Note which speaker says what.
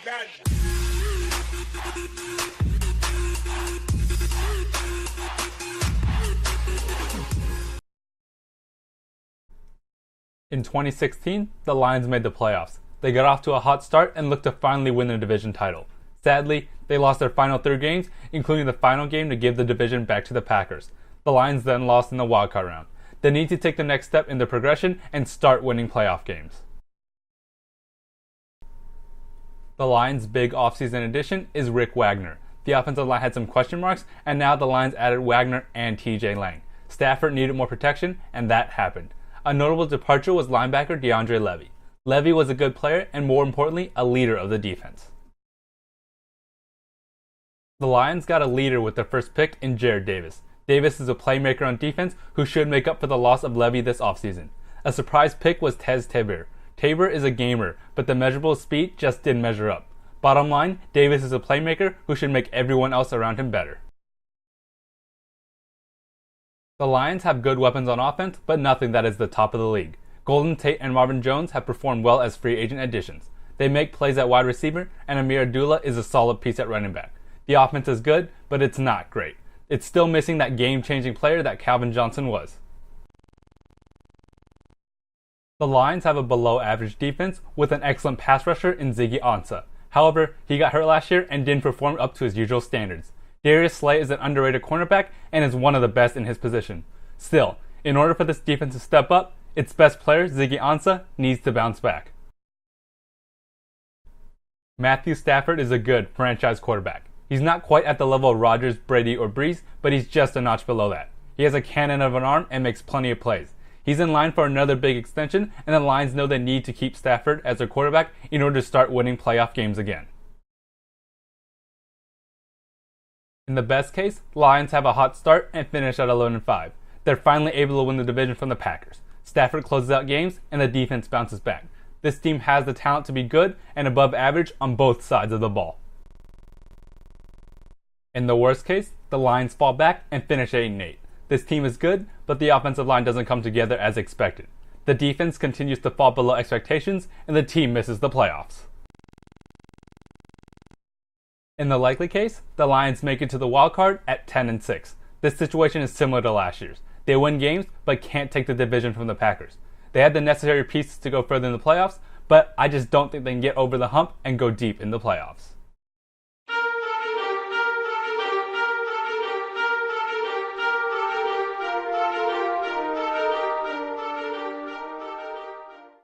Speaker 1: In 2016, the Lions made the playoffs. They got off to a hot start and looked to finally win their division title. Sadly, they lost their final 3 games, including the final game to give the division back to the Packers. The Lions then lost in the wildcard round. They need to take the next step in their progression and start winning playoff games. The Lions' big offseason addition is Rick Wagner. The offensive line had some question marks, and now the Lions added Wagner and TJ Lang. Stafford needed more protection, and that happened. A notable departure was linebacker DeAndre Levy. Levy was a good player and, more importantly, a leader of the defense. The Lions got a leader with their first pick in Jarrad Davis. Davis is a playmaker on defense who should make up for the loss of Levy this offseason. A surprise pick was Tez Tabor. Tabor is a gamer, but the measurable speed just didn't measure up. Bottom line, Davis is a playmaker who should make everyone else around him better. The Lions have good weapons on offense, but nothing that is the top of the league. Golden Tate and Marvin Jones have performed well as free agent additions. They make plays at wide receiver, and Ameer Abdullah is a solid piece at running back. The offense is good, but it's not great. It's still missing that game-changing player that Calvin Johnson was. The Lions have a below-average defense with an excellent pass rusher in Ziggy Ansah. However, he got hurt last year and didn't perform up to his usual standards. Darius Slay is an underrated cornerback and is one of the best in his position. Still, in order for this defense to step up, its best player, Ziggy Ansah, needs to bounce back. Matthew Stafford is a good franchise quarterback. He's not quite at the level of Rodgers, Brady, or Brees, but he's just a notch below that. He has a cannon of an arm and makes plenty of plays. He's in line for another big extension, and the Lions know they need to keep Stafford as their quarterback in order to start winning playoff games again. In the best case, Lions have a hot start and finish at 11-5. They're finally able to win the division from the Packers. Stafford closes out games and the defense bounces back. This team has the talent to be good and above average on both sides of the ball. In the worst case, the Lions fall back and finish 8-8. This team is good, but the offensive line doesn't come together as expected. The defense continues to fall below expectations and the team misses the playoffs. In the likely case, the Lions make it to the wild card at 10-6. This situation is similar to last year's. They win games, but can't take the division from the Packers. They had the necessary pieces to go further in the playoffs, but I just don't think they can get over the hump and go deep in the playoffs.